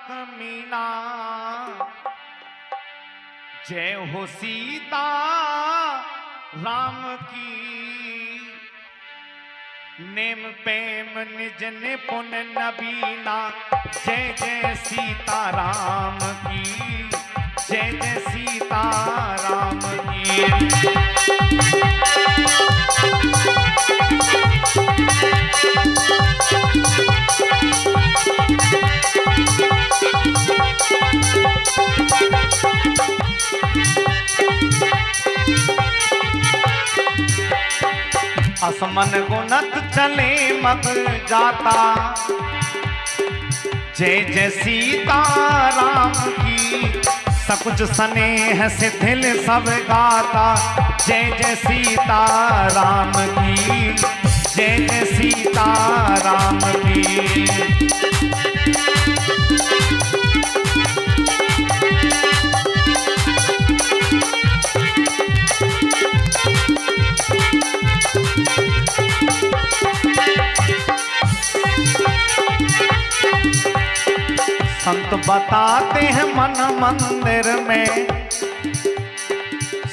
मीना। जय हो सीता राम की, नेम पेम निज निपुण नबीना। जय जय सीता राम की, जय जय सीता राम की। असमन गुनत चले मग जाता। जय जय सीता राम की, सकुच स्नेह शिथिल सब गाता। जय जय सीता राम की, जय जय सीता राम की। संत बताते हैं मन मंदिर में,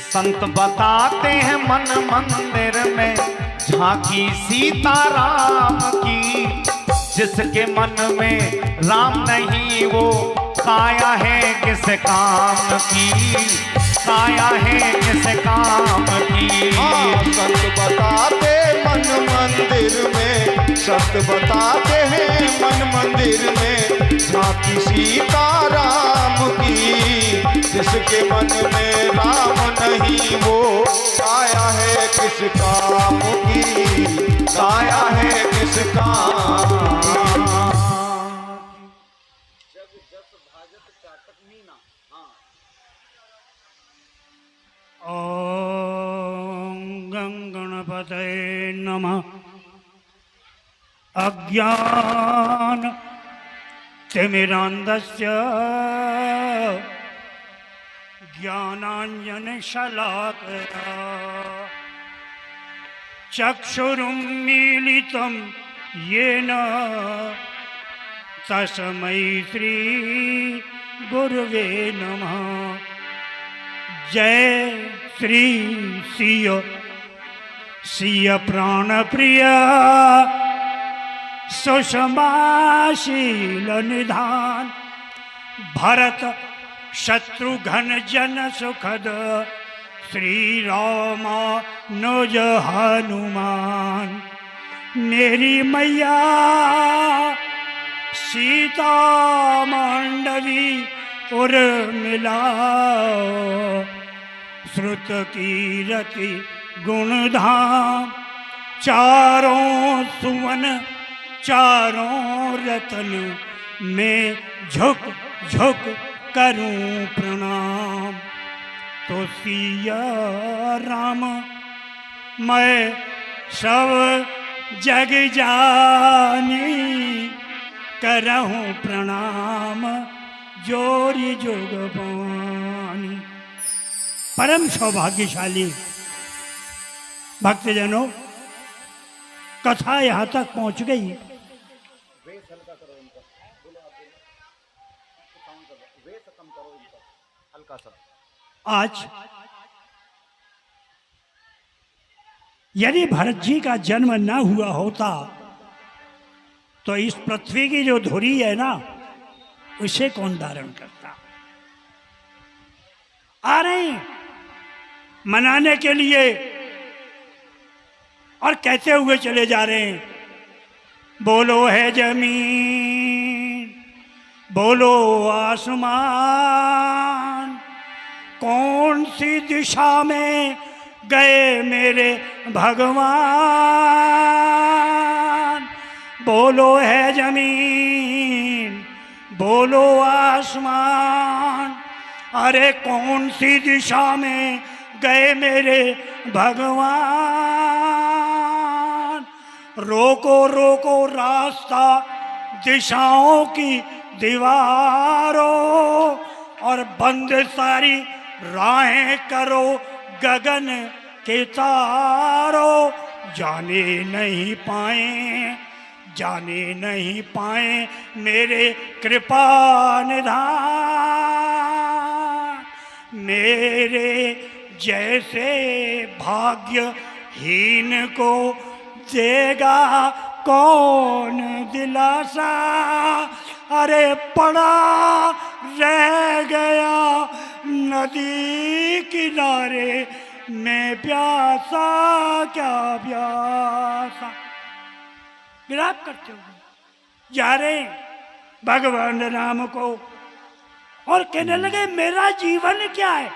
संत बताते हैं मन मंदिर में। झांकी सीता राम की, जिसके मन में राम नहीं वो काया है किस काम की, काया है किस काम की। संत बताते मन मंदिर में, संत बताते हैं मन मंदिर में। झांकी सीता राम की, जिसके मन में राम नहीं वो काया है किस काम की, काया है किस काम की। जग जस भाजत चाटक मीना। ओम गं गणपतये नमः। अज्ञान तिमिरान्धस्य ज्ञानाञ्जनशलाकया चक्षुरुन्मीलितं येन तस्मै श्री गुरुवे नमः। जय श्री सिय प्राण प्रिया सुषमाशील निधान। भरत शत्रुघ्न जन सुखद श्री राम नुज हनुमान। मेरी मैया सीता मांडवी उर्मिला, श्रुत कीरति गुणधाम। चारों सुवन चारों रतन में झुक झुक करूं प्रणाम। तो सिया राम मैं सब जग जानी, करहूं प्रणाम जोरी जोगबानी। परम सौभाग्यशाली भक्तजनों, कथा यहाँ तक पहुँच गई। आज यदि भरत जी का जन्म न हुआ होता तो इस पृथ्वी की जो धुरी है ना, उसे कौन धारण करता। आ रहे हैं मनाने के लिए और कहते हुए चले जा रहे हैं, बोलो है जमीन, बोलो आसमान, कौन सी दिशा में गए मेरे भगवान। बोलो है जमीन, बोलो आसमान, अरे कौन सी दिशा में गए मेरे भगवान। रोको रोको रास्ता दिशाओं की दीवारों, और बंद सारी राहें करो गगन के तारों। जाने नहीं पाए जाने नहीं पाए मेरे कृपा निधान। मेरे जैसे भाग्यहीन को देगा कौन दिलासा। अरे पड़ा रह गया नदी किनारे मैं प्यासा, क्या प्यासा। विलाप करते हुए जा रहे भगवान राम को और कहने लगे मेरा जीवन क्या है।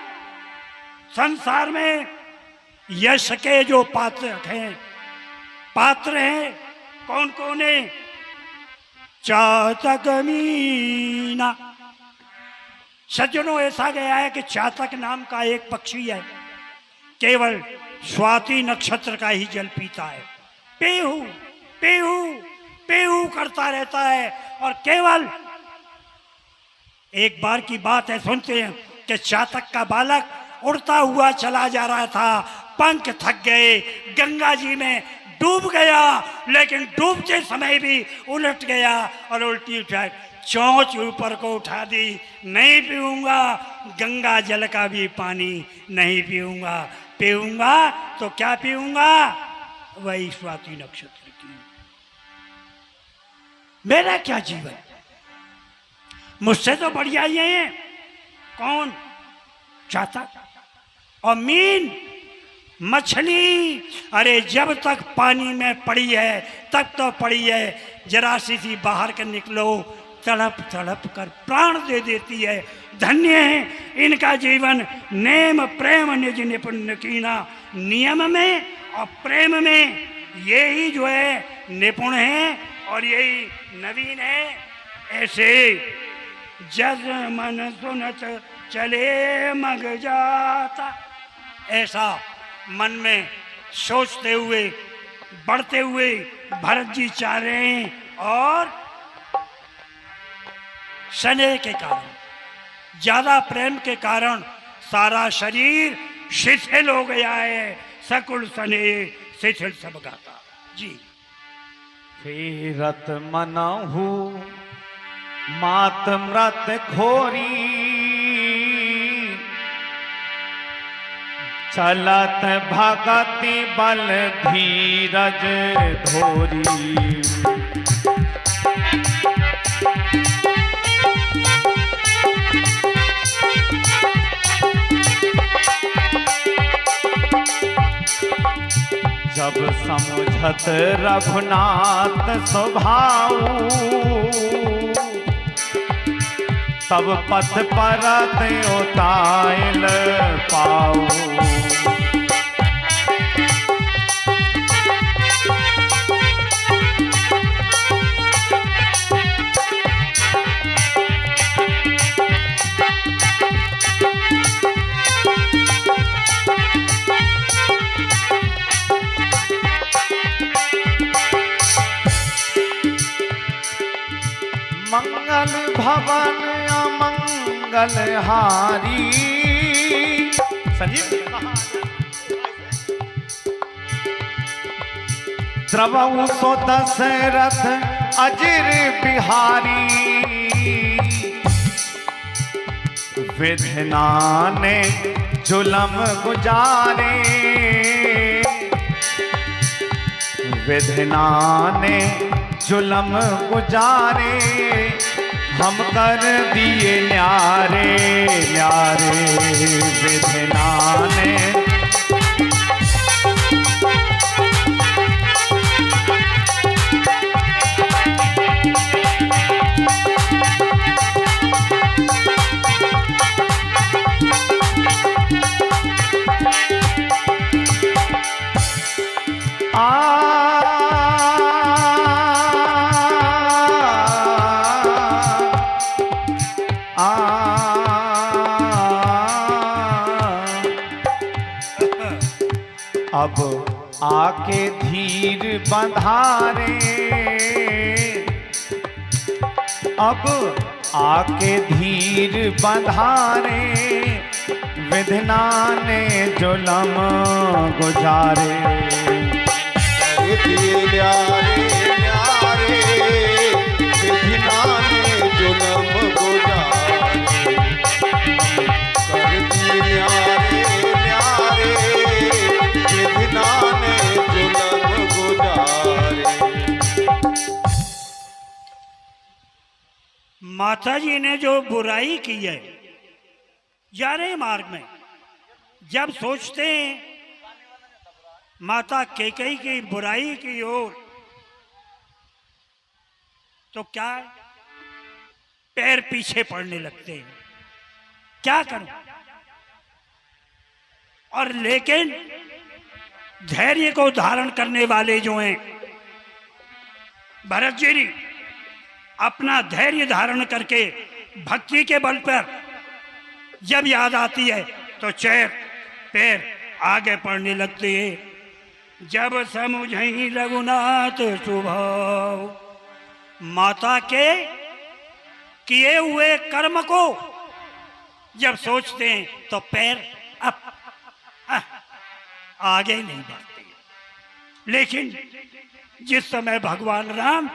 संसार में यश के जो पात्र हैं कौन कौन है। चातक मीना। सज्जनों ऐसा गया है कि चातक नाम का एक पक्षी है, केवल स्वाति नक्षत्र का ही जल पीता है। पेहू पेहू पेहू करता रहता है और केवल एक बार की बात है, सुनते हैं कि चातक का बालक उड़ता हुआ चला जा रहा था, पंख थक गए, गंगा जी में डूब गया, लेकिन डूबते समय भी उलट गया और उल्टी उठा चोंच ऊपर को उठा दी। नहीं पीऊंगा गंगा जल का भी पानी, नहीं पीऊंगा, पीऊंगा तो क्या पीऊंगा, वही स्वाति नक्षत्र की। मेरा क्या जीवन, मुझसे तो बढ़िया ये है। कौन? चातक और मीन मछली। अरे जब तक पानी में पड़ी है तब तो पड़ी है, जरा सी बाहर कर निकलो तड़प तड़प कर प्राण दे देती है। धन्य है इनका जीवन। नेम प्रेम निज निपुण कीना। नियम में और प्रेम में यही जो है निपुण है और यही नवीन है। ऐसे जज मन सुनत चले मग जाता। ऐसा मन में सोचते हुए बढ़ते हुए भरत जी चाह रहे हैं और स्नेह के कारण, ज्यादा प्रेम के कारण सारा शरीर शिथिल हो गया है। सकुल स्नेह शिथिल सब गाता जी। फेरत मनहु मात मृत खोरी, चलत भगति बल धीरज धोरी। जब समझत रघुनाथ स्वभाव, तब पथ परत उतायल पाऊ। मंगल भवन अमंगल हारी। संजीव द्रवहु सो दशरथ अजिर बिहारी। विधना ने जुलम गुजारे, विधना ने जुलम गुजारे। हम कर दिए न्यारे न्यारे, विधना ने अब आके धीर बंधारे, अब आके धीर बंधारे। विधना ने जुलम गुजारे। दिए न्यारे न्यारे, माता जी ने जो बुराई की है जा रहे मार्ग में, जब सोचते हैं माता कैकेयी की बुराई की ओर, तो क्या है? पैर पीछे पड़ने लगते हैं। क्या करूं? और लेकिन धैर्य को धारण करने वाले जो हैं भरत जी अपना धैर्य धारण करके भक्ति के बल पर जब याद आती है तो पैर आगे पड़ने लगते हैं। जब समुझई रघुनाथ स्वभाव, माता के किए हुए कर्म को जब सोचते हैं तो पैर आगे नहीं बढ़ते। लेकिन जिस समय भगवान राम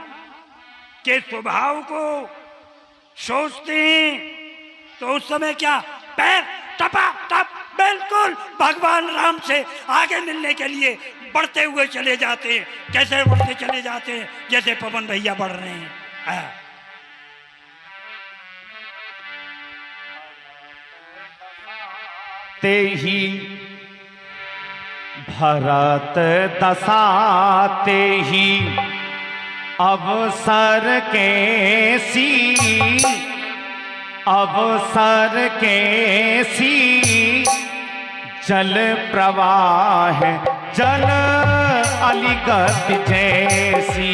के स्वभाव को सोचते हैं तो उस समय क्या पैर टपा टप बिल्कुल भगवान राम से आगे मिलने के लिए बढ़ते हुए चले जाते हैं। कैसे बढ़ते चले जाते हैं? जैसे पवन भैया बढ़ रहे हैं। ते ही भरत दसाते ही अवसर कैसी, अवसर कैसी जल प्रवाह जल अलिगत जैसी।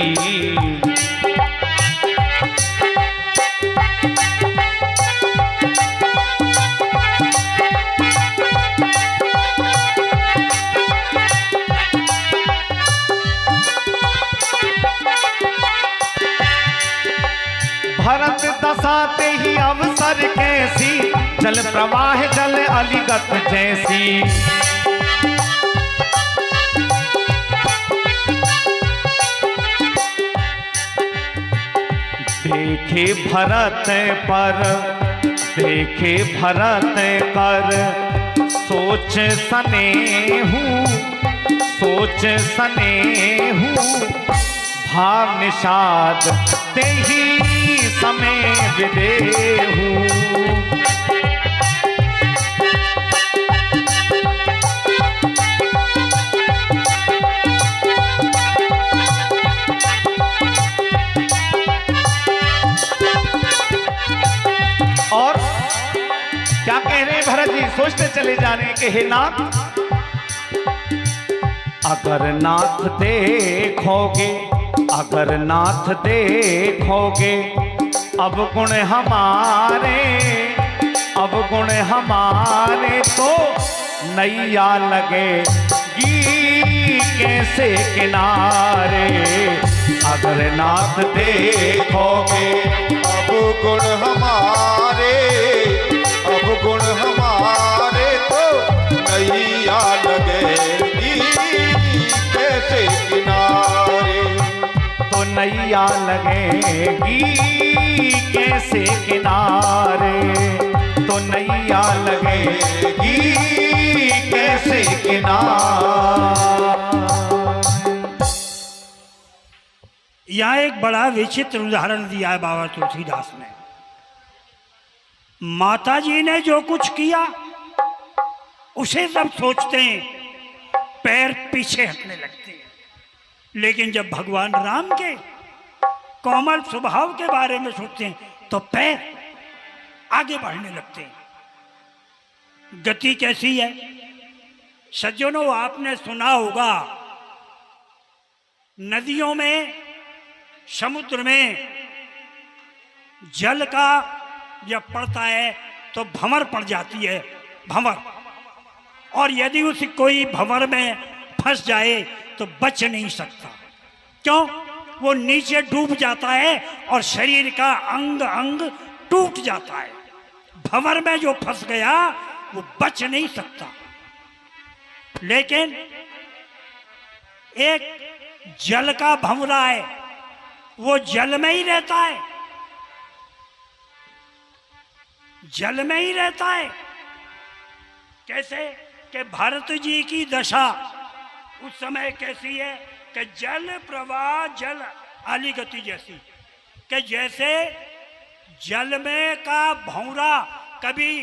भरत दसाते ही अवसर कैसी जल प्रवाह जल अलिगत जैसी। देखे भरत पर, देखे भरत कर सोच सनेहू, सोच सनेहू भाव निषाद ते ही समय विदेहू। और क्या कह रहे हैं भरत जी? सोचते चले जा रहे हैं कि हे नाथ, अगर नाथ देखोगे, अगर नाथ देखोगे अब गुण हमारे, अब गुण हमारे तो नैया लगेगी कैसे किनारे। अगर नाथ देखोगे अब गुण हमारे, अब गुण हमारे तो नैया लगेगी कैसे किनारे। तो नैया लगेगी कैसे किनारे, तो नैया लगेगी कैसे किनारे। यहाँ एक बड़ा विचित्र उदाहरण दिया है बाबा तुलसीदास ने। माता जी ने जो कुछ किया उसे सब सोचते हैं, पैर पीछे हटने लगते हैं। लेकिन जब भगवान राम के कोमल स्वभाव के बारे में सोचते हैं तो पैर आगे बढ़ने लगते हैं। गति कैसी है सज्जनों? आपने सुना होगा नदियों में, समुद्र में जल का जब पड़ता है तो भंवर पड़ जाती है, भंवर। और यदि उस कोई भंवर में फंस जाए तो बच नहीं सकता। क्यों? वो नीचे डूब जाता है और शरीर का अंग अंग टूट जाता है। भंवर में जो फंस गया वो बच नहीं सकता। लेकिन एक जल का भंवरा है, वो जल में ही रहता है, जल में ही रहता है। कैसे कि भरत जी की दशा उस समय कैसी है कि जल प्रवाह जल आली गति जैसी, कि जैसे जल में का भौरा कभी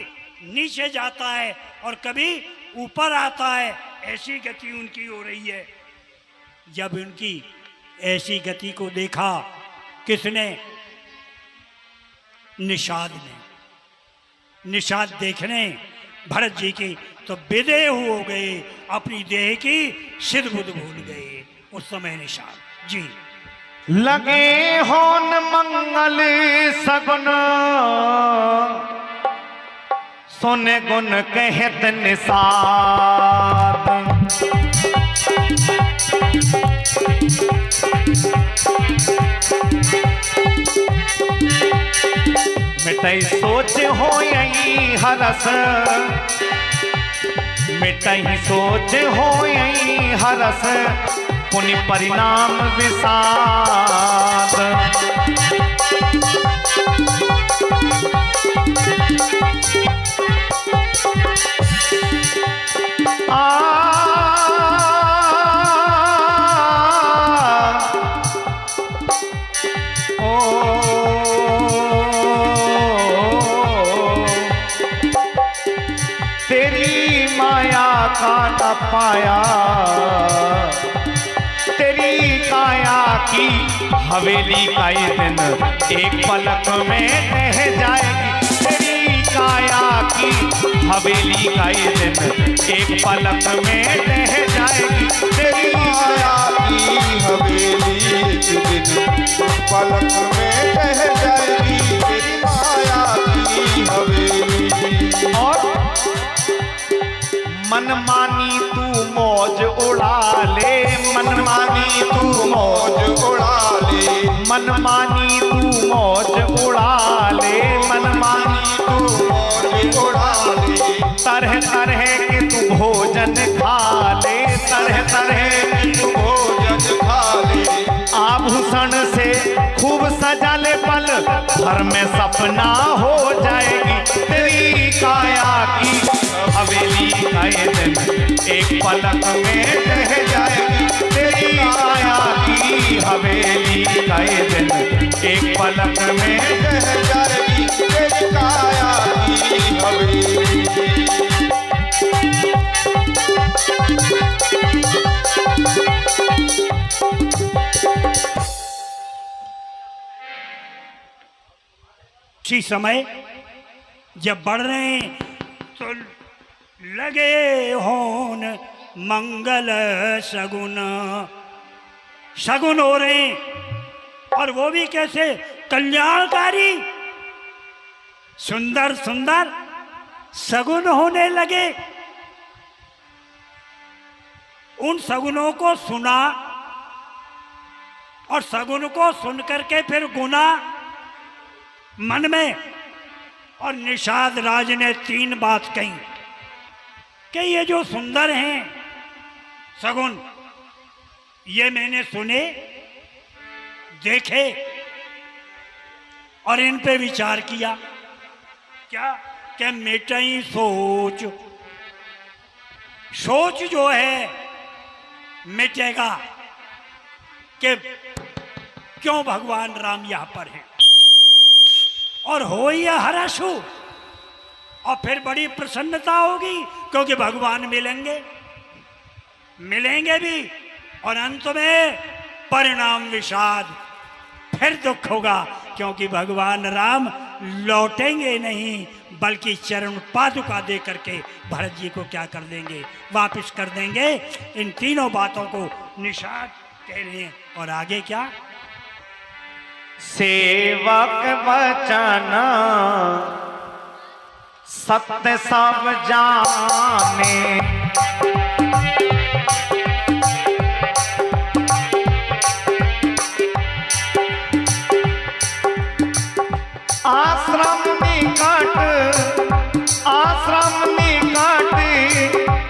नीचे जाता है और कभी ऊपर आता है, ऐसी गति उनकी हो रही है। जब उनकी ऐसी गति को देखा किसने? निषाद ने। निषाद देखने भरत जी की तो विदेह हो गए, अपनी देह की सिद्ध बुद्ध भूल गए उस समय निषाद जी। लगे होन मंगल सगुन, सुन गुण कहत निषाद। मिटई सोच हो यही हरस, मिटई सोच हो यही हरस, पुनि परिणाम विषाद। तेरी माया का न पाया, तेरी काया की हवेली का ये दिन एक पलक में रह जाएगी। तेरी काया की हवेली का ये दिन एक पलक में रह जाएगी। तेरी माया की हवेली एक दिन पलक में रह जाएगी। तेरी माया की हवेली। और मनमानी तू मौज उड़ा ले, मनमानी तू मौज उड़ा ले, मनमानी तू मौज उड़ा ले, मनमानी तू मौज उड़ा ले। तरह तरह के तू भोजन खा ले, तरह तरह के तू भोजन खा ले। आभूषण से खूब सजा ले, पल भर में सपना हो जाएगी। तेरी काया की हवेली का ये दिन एक पलक में रह जाएगी। तेरी काया की हवेली का ये दिन एक पलक में रह जाएगी। तेरी काया की हवेली। उसी समय जब बढ़ रहे हैं तो लगे होन मंगल सगुन। सगुन हो रहे हैं और वो भी कैसे? कल्याणकारी सुंदर सुंदर सगुन होने लगे। उन सगुनों को सुना और सगुन को सुन करके फिर गुना मन में। और निषाद राज ने 3 बात कही कि ये जो सुंदर हैं सगुन, ये मैंने सुने देखे और इन पे विचार किया। क्या? क्या मिटई सोच। सोच जो है मिटेगा कि क्यों भगवान राम यहां पर हैं, और हो या हराशु, और फिर बड़ी प्रसन्नता होगी क्योंकि भगवान मिलेंगे, मिलेंगे भी, और अंत में परिणाम विषाद, फिर दुख होगा क्योंकि भगवान राम लौटेंगे नहीं बल्कि चरण पादुका दे करके भरत जी को क्या कर देंगे? वापस कर देंगे। इन तीनों बातों को निषाद कह रहे हैं। और आगे क्या? सेवक वचन सत्य सब जाने, आश्रम निकट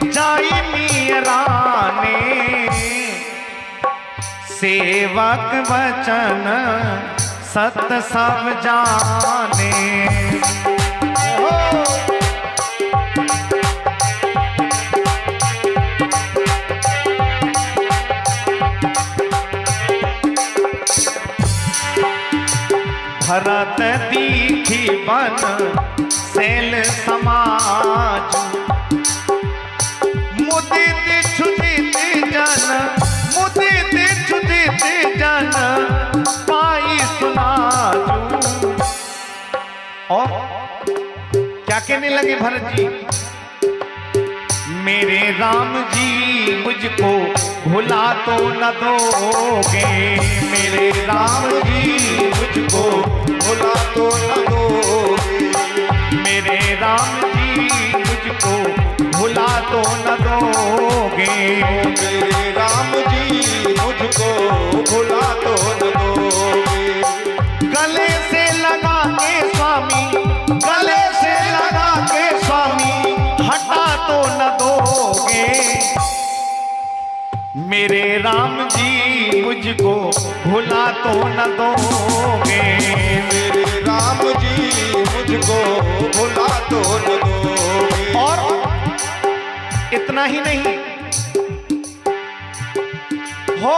जाई मीराने। सेवक वचन सत्य सब जाने। भरत दी थी बन सेल समाज मुदित छुदित जन मुदित छुदित जन पाई सुनाजू। और क्या कहने लगे भरत जी, मेरे राम जी मुझको भुला तो न दोगे, मेरे राम जी मुझको भुला तो न दोगे, मेरे राम जी मुझको भुला तो न दोगे, मेरे राम जी मुझको भुला तो न दोगे। गले से लगा के स्वामी, गले से लगा के स्वामी हटा तो न दोगे, मेरे राम जी मुझको भुला तो न दोगे, मेरे राम जी मुझको भुला तो न दोगे। और इतना ही नहीं हो,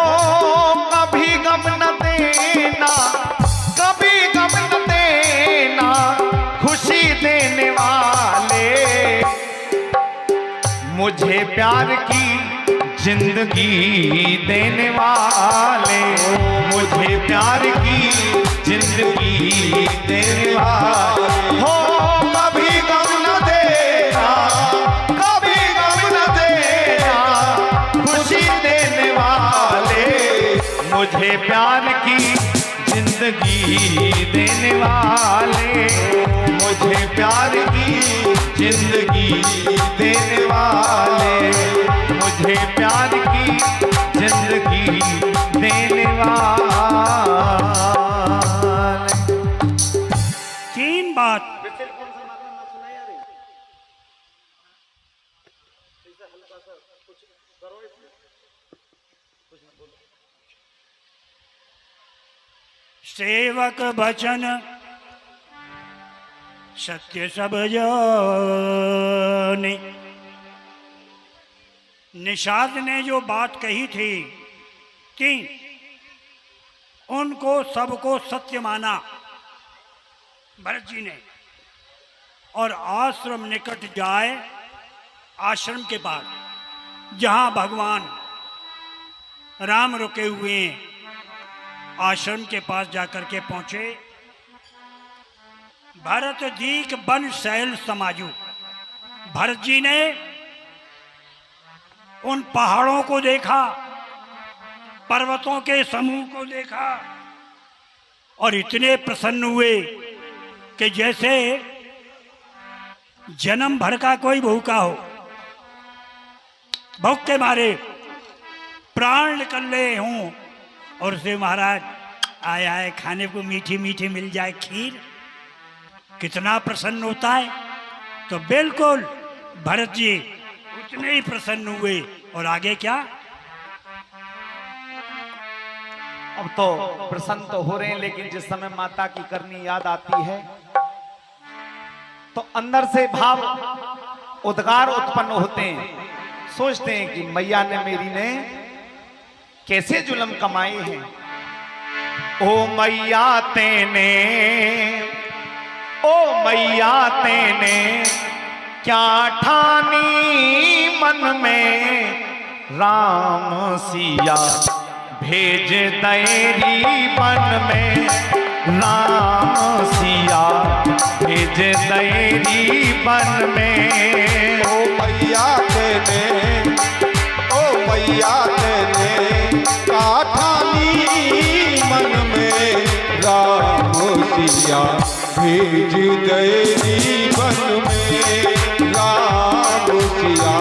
कभी गम न देना, कभी गम न देना खुशी देने वाले, मुझे प्यार की जिंदगी देने वाले, मुझे प्यार की जिंदगी देने वाले, हो कभी गम न देना, कभी गम न देना खुशी देने वाले, मुझे प्यार की जिंदगी देने वाले, मुझे प्यार की जिंदगी देने वाले, मुझे प्यार की जिंदगी देने वाले। तीन बात सेवक भजन सत्य सब जाने। निषाद ने जो बात कही थी कि उनको सबको सत्य माना भरत जी ने, और आश्रम निकट जाए, आश्रम के पास जहाँ भगवान राम रुके हुए हैं, आश्रम के पास जाकर के पहुंचे। भरत दीक बन शैल समाजू, भरत जी ने उन पहाड़ों को देखा, पर्वतों के समूह को देखा, और इतने प्रसन्न हुए कि जैसे जन्म भर का कोई भूखा हो, भूख के मारे प्राण निकल रहे हों, और उसे महाराज आया है खाने को मीठी मीठी मिल जाए खीर, कितना प्रसन्न होता है। तो बिल्कुल भरत जी उतने ही प्रसन्न हुए। और आगे क्या, अब तो प्रसन्न तो हो रहे हैं, लेकिन जिस समय माता की करनी याद आती है तो अंदर से भाव उद्गार उत्पन्न होते हैं। सोचते हैं कि मैया ने मेरी ने कैसे जुल्म कमाए हैं। ओ मैया तेने, ओ मैया तेने क्या ठानी मन में, राम सिया भेज दैरी बन में, राम सिया भेज दैरी बन में। ओ मैया तेने, ओ मैया तेने काठानी मन में, राम सिया भेज दैरी बन में, राम सिया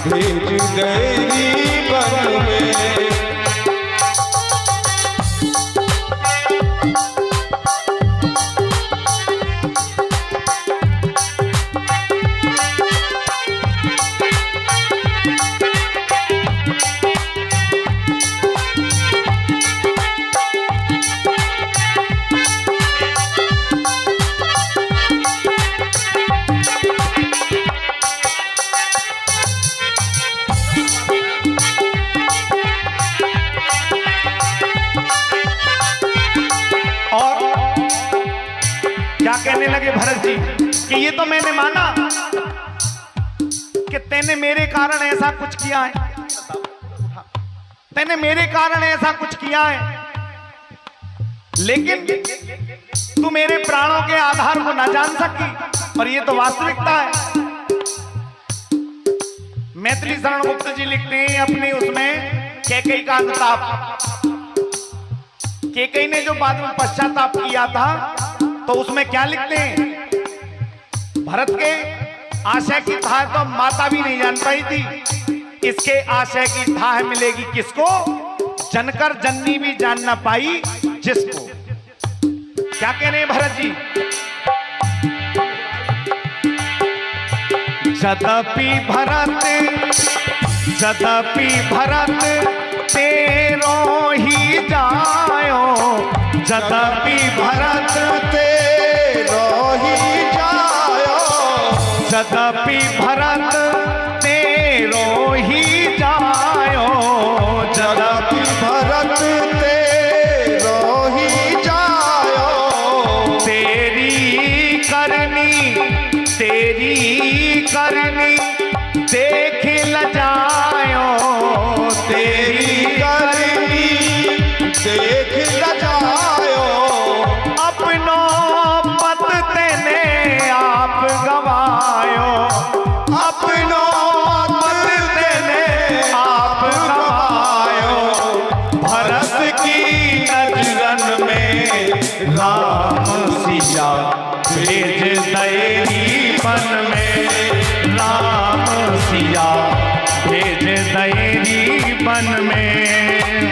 भेज दैरी बन में। ये तो मैंने माना कि तैने मेरे कारण ऐसा कुछ किया है, तैने मेरे कारण ऐसा कुछ किया है, लेकिन तू मेरे प्राणों के आधार को ना जान सकी, और ये तो वास्तविकता है। मैथिली शरण गुप्त जी लिखते हैं अपने उसमें कैकेयी का अनुताप। कैकेयी ने जो बाद में पश्चाताप किया था, तो उसमें क्या लिखते हैं? भरत के आशय की थाह तो माता भी नहीं जान पाई थी, इसके आशय की थाह मिलेगी किसको? जनकर जननी भी जान ना पाई जिसको। क्या कह रहे हैं भरत जी? जदपि भरत तेरो ही जायो, जदपि भरत तेरो ही जायो, जदपि भरत तेरो ही जायो, जदपि भरत तेरो ही जायो, तेरी करनी देख लजायो, तेरी करनी देख लजायो, अपनो पत तेने आप गवायो, अपनो पत तेने आप गवायो, भरत की नजरन में राम सिया भेज दयरी बन में, राम सिया भेज दयरी बन में।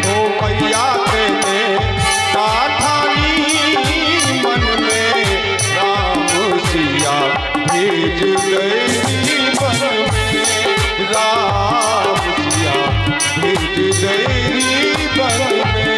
ओ मैया तेने काठानी मन में, राम सिया भेज गए बन में, राम सिया भेज गए बन में।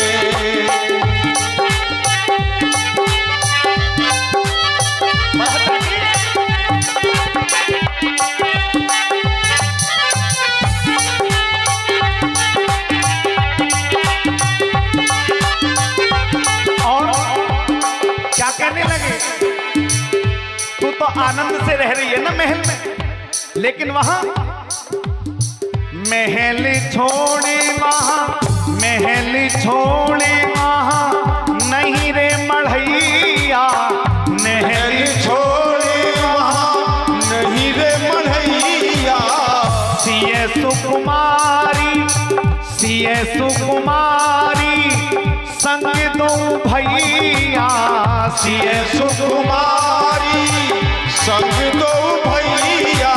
कहने लगे तू तो आनंद से रह रही है ना महल में, लेकिन वहां महल छोड़े वहां नहीं रे मढ़ैया, महल छोड़े वहां नहीं रे मढ़ैया, सिए सुकुमारी संग दो भैया, सिए सुकुमारी संग दो भैया,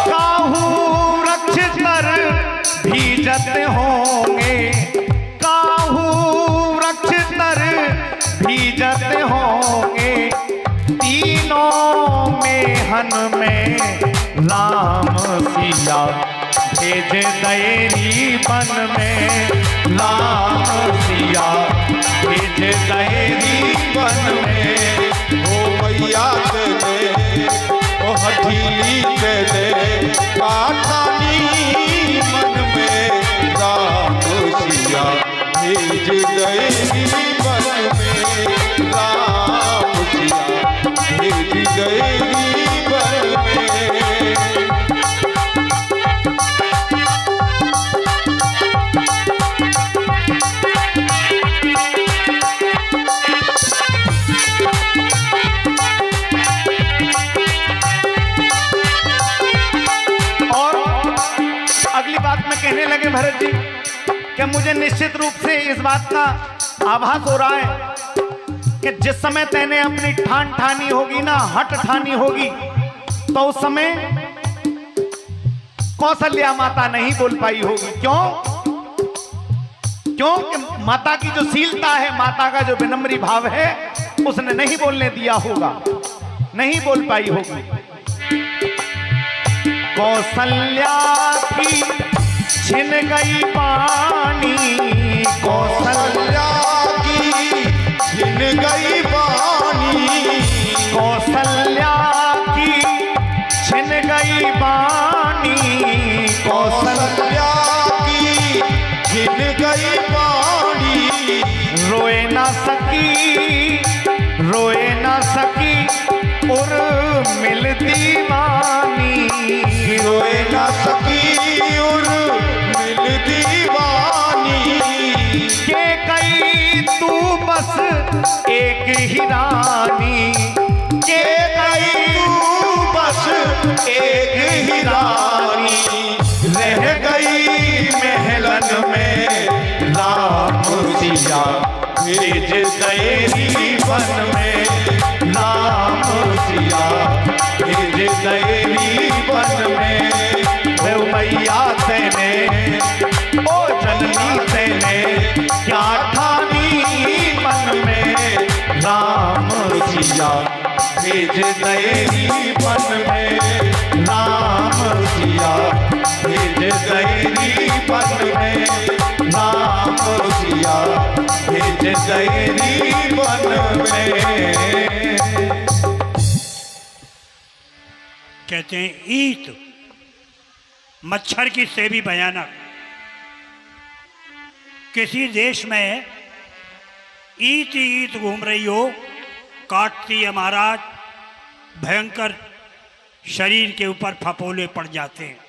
काहू वृक्ष तर भीजत होंगे, काहू वृक्ष तर भीजत होंगे, तीनों मेहन में राम सिया भेज दयरी बन में, राम सिया भेज दयरी बन में। ओ मैया तेने ओ हथीली तेने काठानी मन में, राम सिया भेज दयरी बन में, राम सिया भेज दयरी बन में। कहने लगे भरत जी कि मुझे निश्चित रूप से इस बात का आभास हो रहा है कि जिस समय तैने अपनी ठान ठानी होगी ना, हट ठानी होगी, तो उस समय कौशल्या माता नहीं बोल पाई होगी। क्यों? क्योंकि माता की जो शीलता है, माता का जो विनम्री भाव है, उसने नहीं बोलने दिया होगा, नहीं बोल पाई होगी। कौशल्या की छिन गई पानी, कौशल्या की छिन गई पानी, कौशल्या की छिन गई पानी, कौशल्या की छिन गई पानी, रोए ना सकी और मिल दीवानी, रोए ना सकी और मिल दीवानी, के कई तू बस एक ही रानी, के कई तू बस एक ही रानी, रह गई महलन में राम सिया, भेज गए वन में राम सिया, भेज गए वन में। देव मैया तेने ओ जननी तेने क्या ठानी मन में, राम सिया भेज गए वन में, राम सिया भेज गए वन में, राम सिया भेज गए वन में। कहते हैं ईत मच्छर की से भी भयानक। किसी देश में ईत ही ईत घूम रही हो, काटती है महाराज, भयंकर शरीर के ऊपर फपोले पड़ जाते हैं।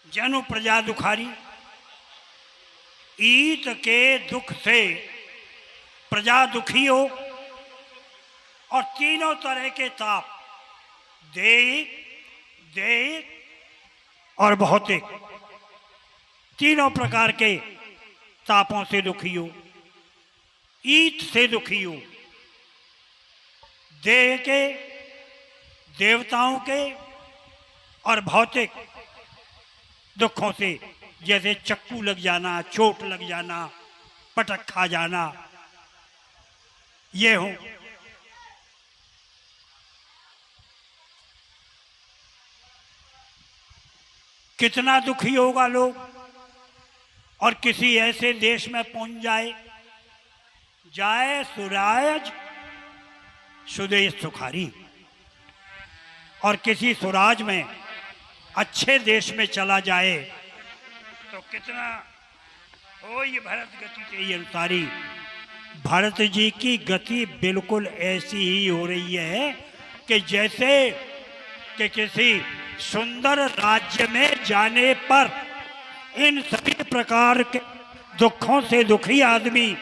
जनु प्रजा दुखारी, ईत के दुख से प्रजा दुखी हो, और तीनों तरह के ताप, देहिक, देहिक और भौतिक, तीनों प्रकार के तापों से दुखी हो। ईत से दुखी हो, देह के, देवताओं के और भौतिक दुखों से, जैसे चक्कू लग जाना, चोट लग जाना, पटक खा जाना, ये हो। कितना दुखी होगा लोग, और किसी ऐसे देश में पहुंच जाए सुराज सुदेश सुखारी, और किसी सुराज में अच्छे देश में चला जाए तो कितना हो। ये भरत गति से ही अनुसारी, भरत जी की गति बिल्कुल ऐसी ही हो रही है कि जैसे कि किसी सुंदर राज्य में जाने पर इन सभी प्रकार के दुखों से दुखी आदमी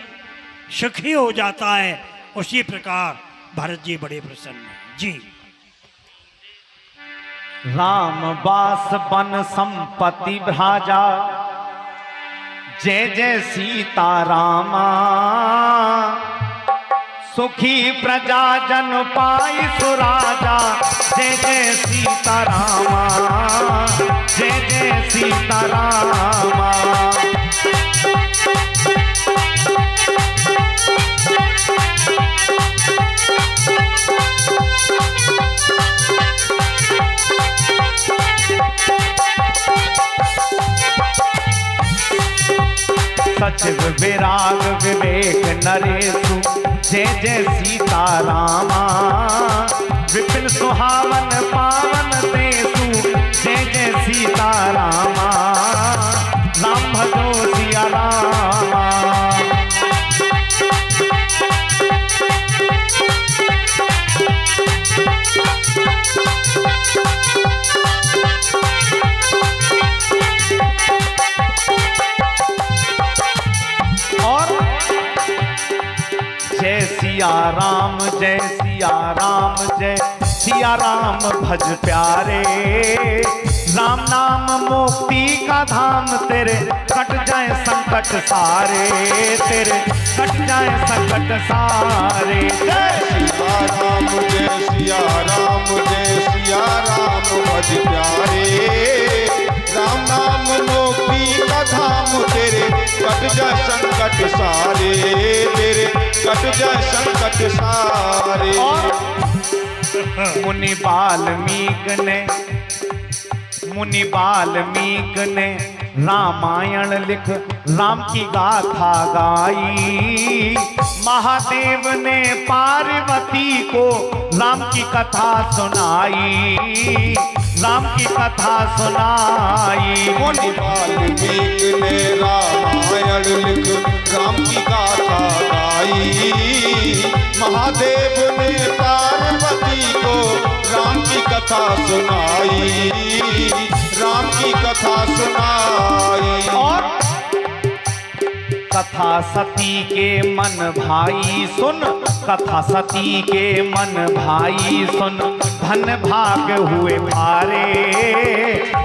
सुखी हो जाता है, उसी प्रकार भरत जी बड़े प्रसन्न हैं जी। राम बास बन संपत्ति भाजा, जय जय सीता रामा, सुखी प्रजा जन पाई सुराजा, जय जय सीता रामा, जय जय सीता रामा। सचिव विराग विवेक नरेशु, जय जय सीता रामा, विपिन सुहावन पावन देशु, जय जय सीता रामा, राम भजो सिया रामा। जय सिया राम, जय सिया राम, जय सिया राम भज प्यारे, राम नाम मुक्ति का धाम, तेरे कट जाए संकट सारे, तेरे कट जाए संकट सारे। जय सिया राम, जय सिया राम, जय सिया राम भज प्यारे, राम नाम मुक्ति का धाम, तेरे कट जाए संकट सारे, तेरे कट जाए संकट सारे। मुनि वाल्मीक ने रामायण लिख राम की गाथा गाई, महादेव ने पार्वती को राम की कथा सुनाई, राम की कथा सुनाई। मुनि वाल्मीकि ने रामायण लिख राम की गाथा गाई। महादेव ने पार्वती को राम की कथा सुनाई, राम की कथा सुनाई। और कथा सती के मन भाई सुन, कथा सती के मन भाई सुन, धन भाग हुए भारे।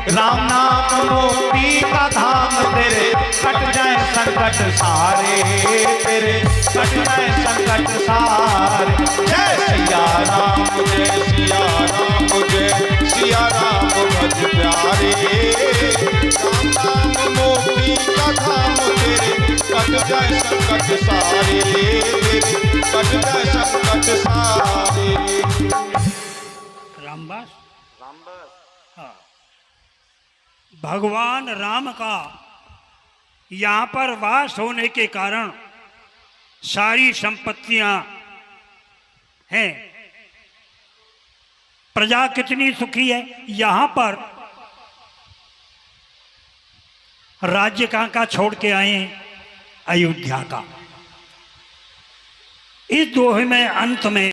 राम नाम मुक्ति का धाम तेरे, कट जाए संकट सारे, तेरे कट जाए संकट सारे। जय सिया राम, जय सिया राम, जय सिया राम भज प्यारे। राम नाम मोक्ति का धाम तेरे, कट जाए संकट सारे, कट जाए संकट सारे। रामदास हाँ। भगवान राम का यहाँ पर वास होने के कारण सारी संपत्तियां हैं। प्रजा कितनी सुखी है। यहाँ पर राज्य कहाँ का छोड़ के आए हैं, अयोध्या का। इस दोहे में अंत में